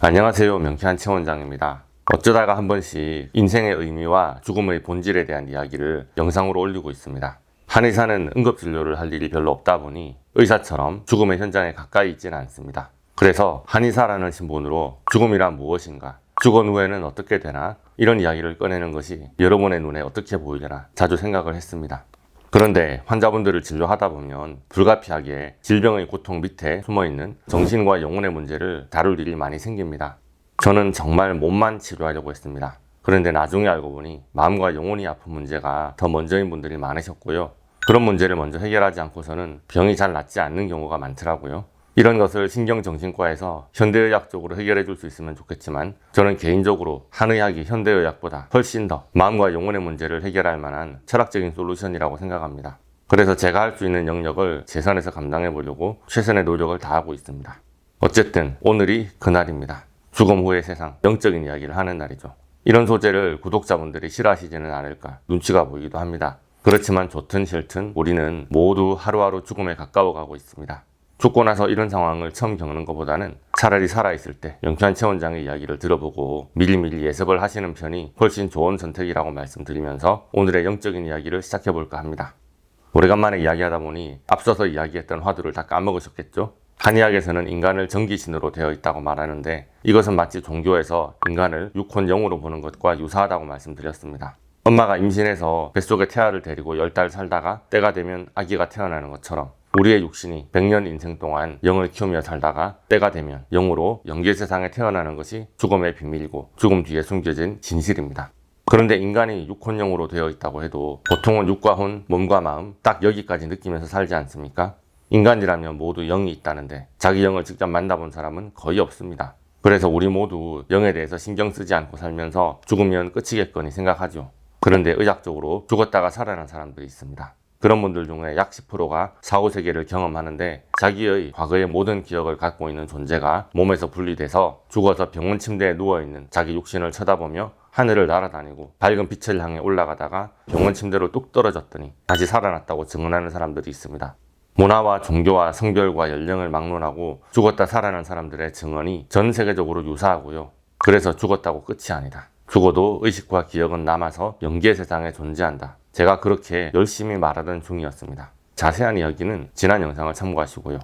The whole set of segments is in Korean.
안녕하세요. 명쾌한 최원장입니다. 어쩌다가 한 번씩 인생의 의미와 죽음의 본질에 대한 이야기를 영상으로 올리고 있습니다. 한의사는 응급진료를 할 일이 별로 없다 보니 의사처럼 죽음의 현장에 가까이 있지는 않습니다. 그래서 한의사라는 신분으로 죽음이란 무엇인가, 죽은 후에는 어떻게 되나, 이런 이야기를 꺼내는 것이 여러분의 눈에 어떻게 보이려나 자주 생각을 했습니다. 그런데 환자분들을 진료하다 보면 불가피하게 질병의 고통 밑에 숨어있는 정신과 영혼의 문제를 다룰 일이 많이 생깁니다. 저는 정말 몸만 치료하려고 했습니다. 그런데 나중에 알고 보니 마음과 영혼이 아픈 문제가 더 먼저인 분들이 많으셨고요. 그런 문제를 먼저 해결하지 않고서는 병이 잘 낫지 않는 경우가 많더라고요. 이런 것을 신경정신과에서 현대의학적으로 해결해 줄 수 있으면 좋겠지만, 저는 개인적으로 한의학이 현대의학보다 훨씬 더 마음과 영혼의 문제를 해결할 만한 철학적인 솔루션이라고 생각합니다. 그래서 제가 할 수 있는 영역을 최선에서 감당해 보려고 최선의 노력을 다하고 있습니다. 어쨌든 오늘이 그날입니다. 죽음 후의 세상, 영적인 이야기를 하는 날이죠. 이런 소재를 구독자분들이 싫어하시지는 않을까 눈치가 보이기도 합니다. 그렇지만 좋든 싫든 우리는 모두 하루하루 죽음에 가까워가고 있습니다. 죽고 나서 이런 상황을 처음 겪는 것보다는 차라리 살아있을 때 명쾌한 최원장의 이야기를 들어보고 미리미리 예습을 하시는 편이 훨씬 좋은 선택이라고 말씀드리면서 오늘의 영적인 이야기를 시작해볼까 합니다. 오래간만에 이야기하다 보니 앞서서 이야기했던 화두를 다 까먹으셨겠죠? 한의학에서는 인간을 전기신으로 되어 있다고 말하는데, 이것은 마치 종교에서 인간을 육혼영으로 보는 것과 유사하다고 말씀드렸습니다. 엄마가 임신해서 뱃속에 태아를 데리고 10달 살다가 때가 되면 아기가 태어나는 것처럼 우리의 육신이 100년 인생 동안 영을 키우며 살다가 때가 되면 영으로 영계 세상에 태어나는 것이 죽음의 비밀이고 죽음 뒤에 숨겨진 진실입니다. 그런데 인간이 육혼영으로 되어 있다고 해도 보통은 육과 혼, 몸과 마음 딱 여기까지 느끼면서 살지 않습니까? 인간이라면 모두 영이 있다는데 자기 영을 직접 만나본 사람은 거의 없습니다. 그래서 우리 모두 영에 대해서 신경 쓰지 않고 살면서 죽으면 끝이겠거니 생각하죠. 그런데 의학적으로 죽었다가 살아난 사람들이 있습니다. 그런 분들 중에 약 10%가 사후세계를 경험하는데, 자기의 과거의 모든 기억을 갖고 있는 존재가 몸에서 분리돼서 죽어서 병원 침대에 누워있는 자기 육신을 쳐다보며 하늘을 날아다니고 밝은 빛을 향해 올라가다가 병원 침대로 뚝 떨어졌더니 다시 살아났다고 증언하는 사람들이 있습니다. 문화와 종교와 성별과 연령을 막론하고 죽었다 살아난 사람들의 증언이 전 세계적으로 유사하고요. 그래서 죽었다고 끝이 아니다. 죽어도 의식과 기억은 남아서 영계 세상에 존재한다. 제가 그렇게 열심히 말하던 중이었습니다. 자세한 이야기는 지난 영상을 참고하시고요.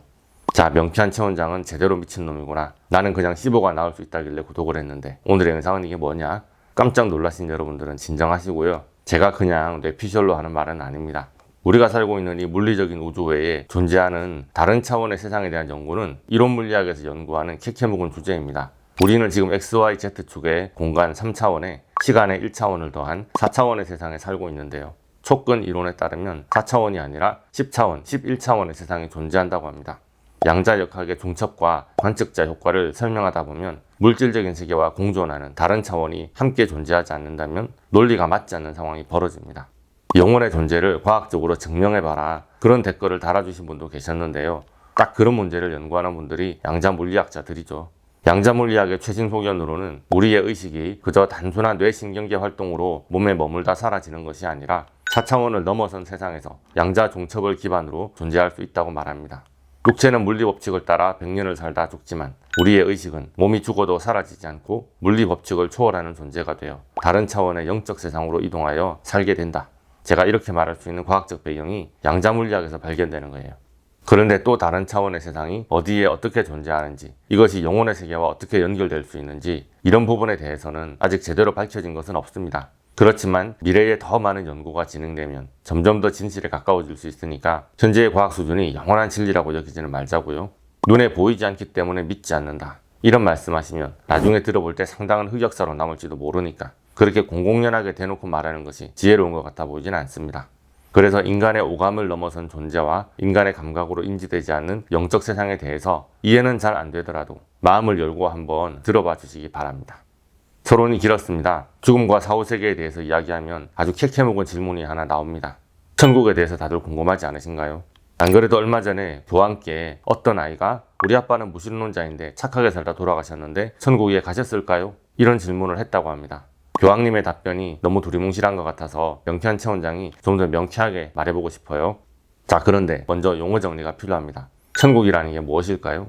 자, 명쾌한 최원장은 제대로 미친놈이구나. 나는 그냥 15가 나올 수 있다길래 구독을 했는데 오늘의 영상은 이게 뭐냐? 깜짝 놀라신 여러분들은 진정하시고요. 제가 그냥 뇌피셜로 하는 말은 아닙니다. 우리가 살고 있는 이 물리적인 우주 외에 존재하는 다른 차원의 세상에 대한 연구는 이론 물리학에서 연구하는 캐캐묵은 주제입니다. 우리는 지금 XYZ축의 공간 3차원에 시간의 1차원을 더한 4차원의 세상에 살고 있는데요. 촉근 이론에 따르면 4차원이 아니라 10차원, 11차원의 세상이 존재한다고 합니다. 양자역학의 중첩과 관측자 효과를 설명하다 보면 물질적인 세계와 공존하는 다른 차원이 함께 존재하지 않는다면 논리가 맞지 않는 상황이 벌어집니다. 영혼의 존재를 과학적으로 증명해봐라, 그런 댓글을 달아주신 분도 계셨는데요. 딱 그런 문제를 연구하는 분들이 양자물리학자들이죠. 양자물리학의 최신 소견으로는 우리의 의식이 그저 단순한 뇌신경계 활동으로 몸에 머물다 사라지는 것이 아니라 4차원을 넘어선 세상에서 양자 종첩을 기반으로 존재할 수 있다고 말합니다. 육체는 물리법칙을 따라 100년을 살다 죽지만 우리의 의식은 몸이 죽어도 사라지지 않고 물리법칙을 초월하는 존재가 되어 다른 차원의 영적 세상으로 이동하여 살게 된다. 제가 이렇게 말할 수 있는 과학적 배경이 양자물리학에서 발견되는 거예요. 그런데 또 다른 차원의 세상이 어디에 어떻게 존재하는지, 이것이 영혼의 세계와 어떻게 연결될 수 있는지, 이런 부분에 대해서는 아직 제대로 밝혀진 것은 없습니다. 그렇지만 미래에 더 많은 연구가 진행되면 점점 더 진실에 가까워질 수 있으니까 현재의 과학 수준이 영원한 진리라고 여기지는 말자고요. 눈에 보이지 않기 때문에 믿지 않는다, 이런 말씀하시면 나중에 들어볼 때 상당한 흑역사로 남을지도 모르니까 그렇게 공공연하게 대놓고 말하는 것이 지혜로운 것 같아 보이진 않습니다. 그래서 인간의 오감을 넘어선 존재와 인간의 감각으로 인지되지 않는 영적 세상에 대해서 이해는 잘 안 되더라도 마음을 열고 한번 들어봐 주시기 바랍니다. 서론이 길었습니다. 죽음과 사후세계에 대해서 이야기하면 아주 캐캐묵은 질문이 하나 나옵니다. 천국에 대해서 다들 궁금하지 않으신가요? 안 그래도 얼마 전에 저와 함께 어떤 아이가 우리 아빠는 무신론자인데 착하게 살다 돌아가셨는데 천국에 가셨을까요? 이런 질문을 했다고 합니다. 교황님의 답변이 너무 두리뭉실한 것 같아서 명쾌한 최원장이 좀 더 명쾌하게 말해보고 싶어요. 자, 그런데 먼저 용어 정리가 필요합니다. 천국이라는 게 무엇일까요?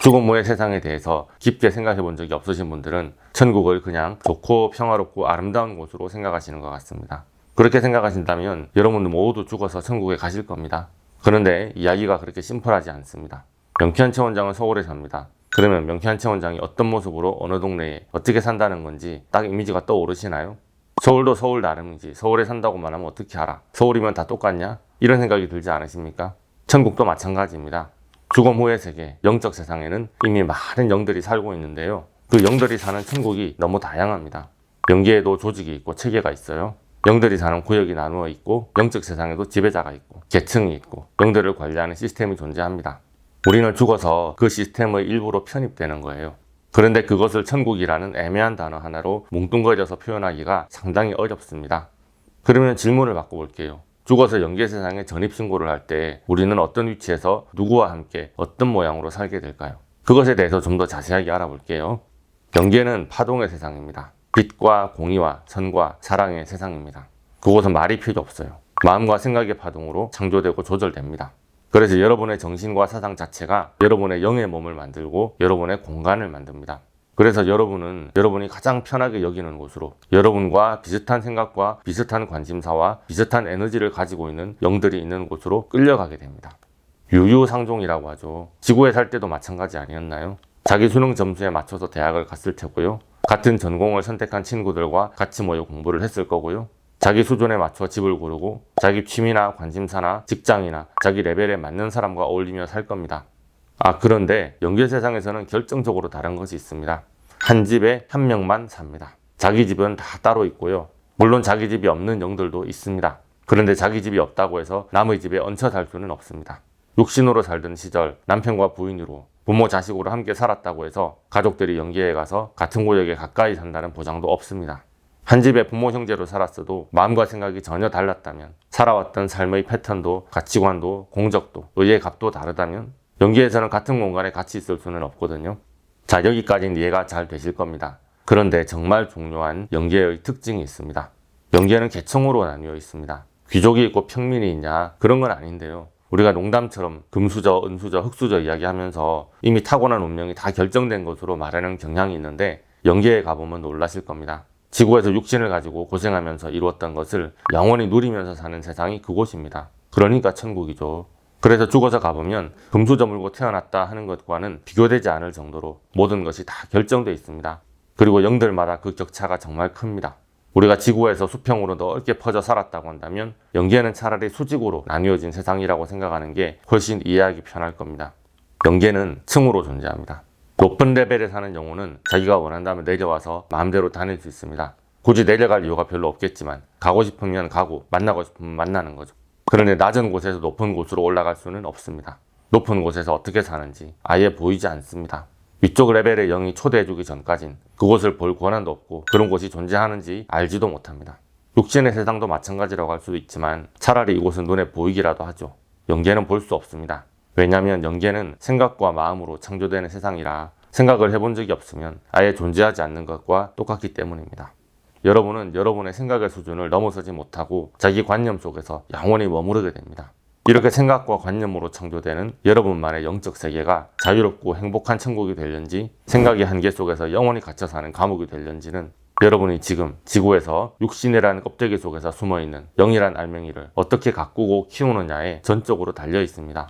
죽음 후의 세상에 대해서 깊게 생각해 본 적이 없으신 분들은 천국을 그냥 좋고 평화롭고 아름다운 곳으로 생각하시는 것 같습니다. 그렇게 생각하신다면 여러분들 모두 죽어서 천국에 가실 겁니다. 그런데 이야기가 그렇게 심플하지 않습니다. 명쾌한 최원장은 서울에 삽니다. 그러면 명쾌한 최원장이 어떤 모습으로 어느 동네에 어떻게 산다는 건지 딱 이미지가 떠오르시나요? 서울도 서울 나름이지 서울에 산다고만 하면 어떻게 알아? 서울이면 다 똑같냐? 이런 생각이 들지 않으십니까? 천국도 마찬가지입니다. 죽음 후의 세계, 영적 세상에는 이미 많은 영들이 살고 있는데요. 그 영들이 사는 천국이 너무 다양합니다. 영계에도 조직이 있고 체계가 있어요. 영들이 사는 구역이 나누어 있고 영적 세상에도 지배자가 있고 계층이 있고 영들을 관리하는 시스템이 존재합니다. 우리는 죽어서 그 시스템의 일부로 편입되는 거예요. 그런데 그것을 천국이라는 애매한 단어 하나로 뭉뚱그려서 표현하기가 상당히 어렵습니다. 그러면 질문을 바꿔볼게요. 죽어서 영계 세상에 전입신고를 할 때 우리는 어떤 위치에서 누구와 함께 어떤 모양으로 살게 될까요? 그것에 대해서 좀 더 자세하게 알아볼게요. 영계는 파동의 세상입니다. 빛과 공의와 선과 사랑의 세상입니다. 그곳은 말이 필요 없어요. 마음과 생각의 파동으로 창조되고 조절됩니다. 그래서 여러분의 정신과 사상 자체가 여러분의 영의 몸을 만들고 여러분의 공간을 만듭니다. 그래서 여러분이 가장 편하게 여기는 곳으로 여러분과 비슷한 생각과 비슷한 관심사와 비슷한 에너지를 가지고 있는 영들이 있는 곳으로 끌려가게 됩니다. 유유상종이라고 하죠. 지구에 살 때도 마찬가지 아니었나요? 자기 수능 점수에 맞춰서 대학을 갔을 테고요. 같은 전공을 선택한 친구들과 같이 모여 공부를 했을 거고요. 자기 수준에 맞춰 집을 고르고 자기 취미나 관심사나 직장이나 자기 레벨에 맞는 사람과 어울리며 살 겁니다. 그런데 영계 세상에서는 결정적으로 다른 것이 있습니다. 한 집에 한 명만 삽니다. 자기 집은 다 따로 있고요. 물론 자기 집이 없는 영들도 있습니다. 그런데 자기 집이 없다고 해서 남의 집에 얹혀 살 수는 없습니다. 육신으로 살던 시절 남편과 부인으로 부모 자식으로 함께 살았다고 해서 가족들이 영계에 가서 같은 구역에 가까이 산다는 보장도 없습니다. 한 집에 부모 형제로 살았어도 마음과 생각이 전혀 달랐다면 살아왔던 삶의 패턴도 가치관도 공적도 의의 값도 다르다면 영계에서는 같은 공간에 같이 있을 수는 없거든요. 자, 여기까지는 이해가 잘 되실 겁니다. 그런데 정말 중요한 영계의 특징이 있습니다. 영계는 계층으로 나뉘어 있습니다. 귀족이 있고 평민이 있냐 그런 건 아닌데요. 우리가 농담처럼 금수저, 은수저, 흙수저 이야기하면서 이미 타고난 운명이 다 결정된 것으로 말하는 경향이 있는데 영계에 가보면 놀라실 겁니다. 지구에서 육신을 가지고 고생하면서 이루었던 것을 영원히 누리면서 사는 세상이 그곳입니다. 그러니까 천국이죠. 그래서 죽어서 가보면 금수저 물고 태어났다 하는 것과는 비교되지 않을 정도로 모든 것이 다 결정되어 있습니다. 그리고 영들마다 그 격차가 정말 큽니다. 우리가 지구에서 수평으로 넓게 퍼져 살았다고 한다면 영계는 차라리 수직으로 나뉘어진 세상이라고 생각하는 게 훨씬 이해하기 편할 겁니다. 영계는 층으로 존재합니다. 높은 레벨에 사는 영혼은 자기가 원한다면 내려와서 마음대로 다닐 수 있습니다. 굳이 내려갈 이유가 별로 없겠지만 가고 싶으면 가고 만나고 싶으면 만나는 거죠. 그런데 낮은 곳에서 높은 곳으로 올라갈 수는 없습니다. 높은 곳에서 어떻게 사는지 아예 보이지 않습니다. 위쪽 레벨의 영이 초대해주기 전까진 그곳을 볼 권한도 없고 그런 곳이 존재하는지 알지도 못합니다. 육신의 세상도 마찬가지라고 할 수도 있지만 차라리 이곳은 눈에 보이기라도 하죠. 영계는 볼 수 없습니다. 왜냐하면 영계는 생각과 마음으로 창조되는 세상이라 생각을 해본 적이 없으면 아예 존재하지 않는 것과 똑같기 때문입니다. 여러분은 여러분의 생각의 수준을 넘어서지 못하고 자기 관념 속에서 영원히 머무르게 됩니다. 이렇게 생각과 관념으로 창조되는 여러분만의 영적 세계가 자유롭고 행복한 천국이 될는지 생각의 한계 속에서 영원히 갇혀 사는 감옥이 될는지는 여러분이 지금 지구에서 육신이라는 껍데기 속에서 숨어있는 영이란 알맹이를 어떻게 가꾸고 키우느냐에 전적으로 달려 있습니다.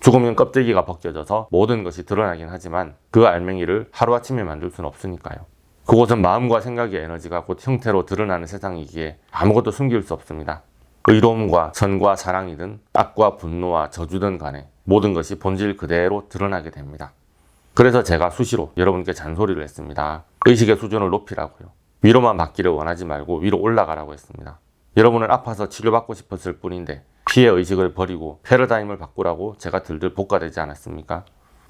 죽으면 껍데기가 벗겨져서 모든 것이 드러나긴 하지만 그 알맹이를 하루아침에 만들 수는 없으니까요. 그곳은 마음과 생각의 에너지가 곧 형태로 드러나는 세상이기에 아무것도 숨길 수 없습니다. 의로움과 선과 사랑이든 악과 분노와 저주든 간에 모든 것이 본질 그대로 드러나게 됩니다. 그래서 제가 수시로 여러분께 잔소리를 했습니다. 의식의 수준을 높이라고요. 위로만 받기를 원하지 말고 위로 올라가라고 했습니다. 여러분은 아파서 치료받고 싶었을 뿐인데 피해 의식을 버리고 패러다임을 바꾸라고 제가 들들 볶아대지 않았습니까?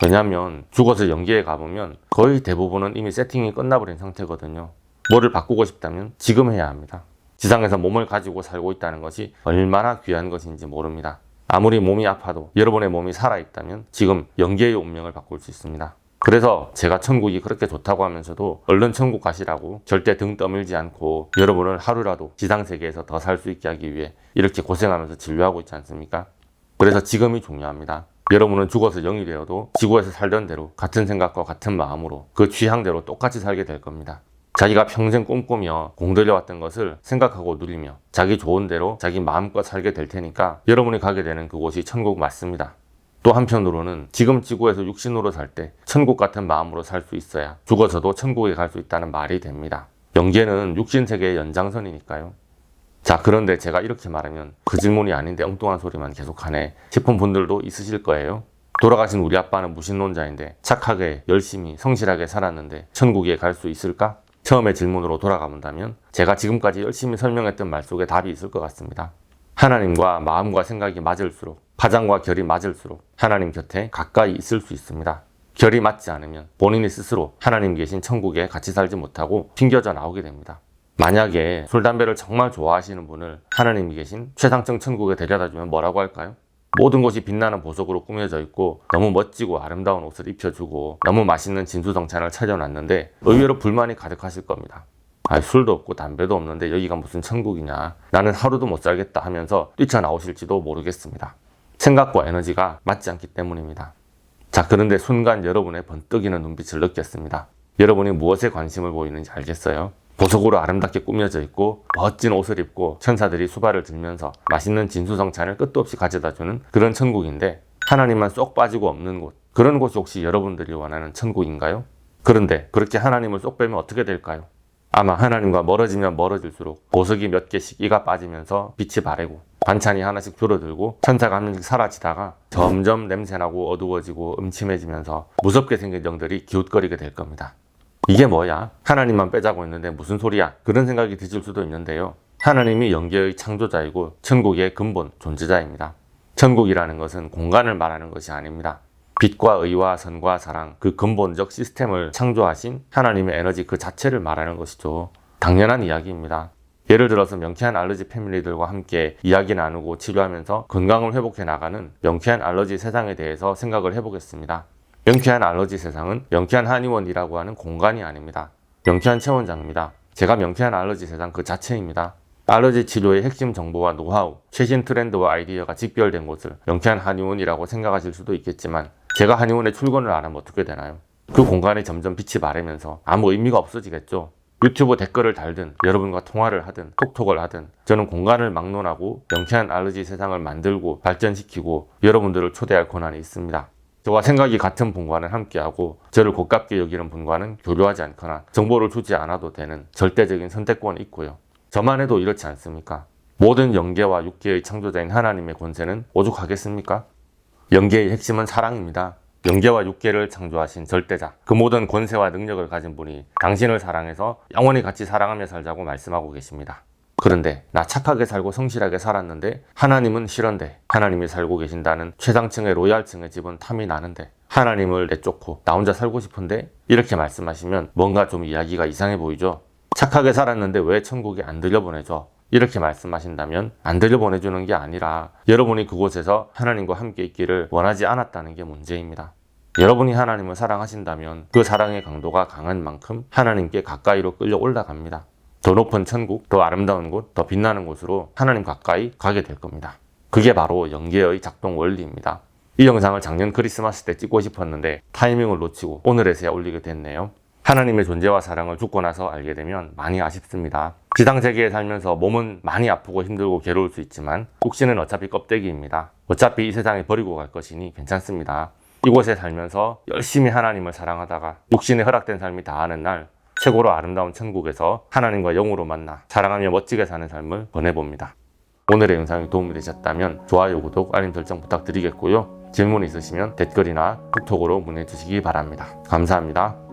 왜냐하면 죽어서 영계에 가보면 거의 대부분은 이미 세팅이 끝나버린 상태거든요. 뭐를 바꾸고 싶다면 지금 해야 합니다. 지상에서 몸을 가지고 살고 있다는 것이 얼마나 귀한 것인지 모릅니다. 아무리 몸이 아파도 여러분의 몸이 살아있다면 지금 영계의 운명을 바꿀 수 있습니다. 그래서 제가 천국이 그렇게 좋다고 하면서도 얼른 천국 가시라고 절대 등 떠밀지 않고 여러분을 하루라도 지상세계에서 더 살 수 있게 하기 위해 이렇게 고생하면서 진료하고 있지 않습니까? 그래서 지금이 중요합니다. 여러분은 죽어서 영이 되어도 지구에서 살던 대로 같은 생각과 같은 마음으로 그 취향대로 똑같이 살게 될 겁니다. 자기가 평생 꿈꾸며 공들여왔던 것을 생각하고 누리며 자기 좋은 대로 자기 마음껏 살게 될 테니까 여러분이 가게 되는 그곳이 천국 맞습니다. 또 한편으로는 지금 지구에서 육신으로 살 때 천국 같은 마음으로 살 수 있어야 죽어서도 천국에 갈 수 있다는 말이 됩니다. 영계는 육신 세계의 연장선이니까요. 자, 그런데 제가 이렇게 말하면 그 질문이 아닌데 엉뚱한 소리만 계속하네 싶은 분들도 있으실 거예요. 돌아가신 우리 아빠는 무신론자인데 착하게 열심히 성실하게 살았는데 천국에 갈 수 있을까? 처음의 질문으로 돌아가 본다면 제가 지금까지 열심히 설명했던 말 속에 답이 있을 것 같습니다. 하나님과 마음과 생각이 맞을수록, 파장과 결이 맞을수록 하나님 곁에 가까이 있을 수 있습니다. 결이 맞지 않으면 본인이 스스로 하나님 계신 천국에 같이 살지 못하고 튕겨져 나오게 됩니다. 만약에 술, 담배를 정말 좋아하시는 분을 하나님이 계신 최상층 천국에 데려다주면 뭐라고 할까요? 모든 곳이 빛나는 보석으로 꾸며져 있고 너무 멋지고 아름다운 옷을 입혀주고 너무 맛있는 진수성찬을 차려놨는데 의외로 불만이 가득하실 겁니다. 술도 없고 담배도 없는데 여기가 무슨 천국이냐, 나는 하루도 못 살겠다 하면서 뛰쳐나오실지도 모르겠습니다. 생각과 에너지가 맞지 않기 때문입니다. 자, 그런데 순간 여러분의 번뜩이는 눈빛을 느꼈습니다. 여러분이 무엇에 관심을 보이는지 알겠어요? 보석으로 아름답게 꾸며져 있고 멋진 옷을 입고 천사들이 수발을 들면서 맛있는 진수성찬을 끝도 없이 가져다주는 그런 천국인데 하나님만 쏙 빠지고 없는 곳, 그런 곳이 혹시 여러분들이 원하는 천국인가요? 그런데 그렇게 하나님을 쏙 빼면 어떻게 될까요? 아마 하나님과 멀어지면 멀어질수록 보석이 몇 개씩 이가 빠지면서 빛이 바래고 반찬이 하나씩 줄어들고 천사가 한 명씩 사라지다가 점점 냄새나고 어두워지고 음침해지면서 무섭게 생긴 영들이 기웃거리게 될 겁니다. 이게 뭐야? 하나님만 빼자고 했는데 무슨 소리야? 그런 생각이 드실 수도 있는데요. 하나님이 영계의 창조자이고 천국의 근본 존재자입니다. 천국이라는 것은 공간을 말하는 것이 아닙니다. 빛과 의와 선과 사랑, 그 근본적 시스템을 창조하신 하나님의 에너지 그 자체를 말하는 것이죠. 당연한 이야기입니다. 예를 들어서 명쾌한 알러지 패밀리들과 함께 이야기 나누고 치료하면서 건강을 회복해 나가는 명쾌한 알러지 세상에 대해서 생각을 해보겠습니다. 명쾌한 알러지 세상은 명쾌한 한의원이라고 하는 공간이 아닙니다. 명쾌한 체원장입니다. 제가 명쾌한 알러지 세상 그 자체입니다. 알러지 치료의 핵심 정보와 노하우, 최신 트렌드와 아이디어가 직결된 곳을 명쾌한 한의원이라고 생각하실 수도 있겠지만 제가 한의원에 출근을 안 하면 어떻게 되나요? 그 공간에 점점 빛이 바래면서 아무 의미가 없어지겠죠. 유튜브 댓글을 달든 여러분과 통화를 하든 톡톡을 하든 저는 공간을 막론하고 명쾌한 알러지 세상을 만들고 발전시키고 여러분들을 초대할 권한이 있습니다. 저와 생각이 같은 분과는 함께하고 저를 고깝게 여기는 분과는 교류하지 않거나 정보를 주지 않아도 되는 절대적인 선택권이 있고요. 저만 해도 이렇지 않습니까? 모든 영계와 육계의 창조자인 하나님의 권세는 오죽하겠습니까? 영계의 핵심은 사랑입니다. 영계와 육계를 창조하신 절대자, 그 모든 권세와 능력을 가진 분이 당신을 사랑해서 영원히 같이 사랑하며 살자고 말씀하고 계십니다. 그런데 나 착하게 살고 성실하게 살았는데 하나님은 싫은데, 하나님이 살고 계신다는 최상층의 로얄층의 집은 탐이 나는데, 하나님을 내쫓고 나 혼자 살고 싶은데, 이렇게 말씀하시면 뭔가 좀 이야기가 이상해 보이죠? 착하게 살았는데 왜 천국에 안 들여보내줘? 이렇게 말씀하신다면 안 들여보내주는 게 아니라 여러분이 그곳에서 하나님과 함께 있기를 원하지 않았다는 게 문제입니다. 여러분이 하나님을 사랑하신다면 그 사랑의 강도가 강한 만큼 하나님께 가까이로 끌려 올라갑니다. 더 높은 천국, 더 아름다운 곳, 더 빛나는 곳으로 하나님 가까이 가게 될 겁니다. 그게 바로 영계의 작동 원리입니다. 이 영상을 작년 크리스마스 때 찍고 싶었는데 타이밍을 놓치고 오늘에서야 올리게 됐네요. 하나님의 존재와 사랑을 죽고 나서 알게 되면 많이 아쉽습니다. 지상세계에 살면서 몸은 많이 아프고 힘들고 괴로울 수 있지만 육신은 어차피 껍데기입니다. 어차피 이 세상에 버리고 갈 것이니 괜찮습니다. 이곳에 살면서 열심히 하나님을 사랑하다가 육신에 허락된 삶이 다하는 날 최고로 아름다운 천국에서 하나님과 영으로 만나 사랑하며 멋지게 사는 삶을 보내봅니다. 오늘의 영상이 도움이 되셨다면 좋아요, 구독, 알림 설정 부탁드리겠고요. 질문 있으시면 댓글이나 톡톡으로 문의해 주시기 바랍니다. 감사합니다.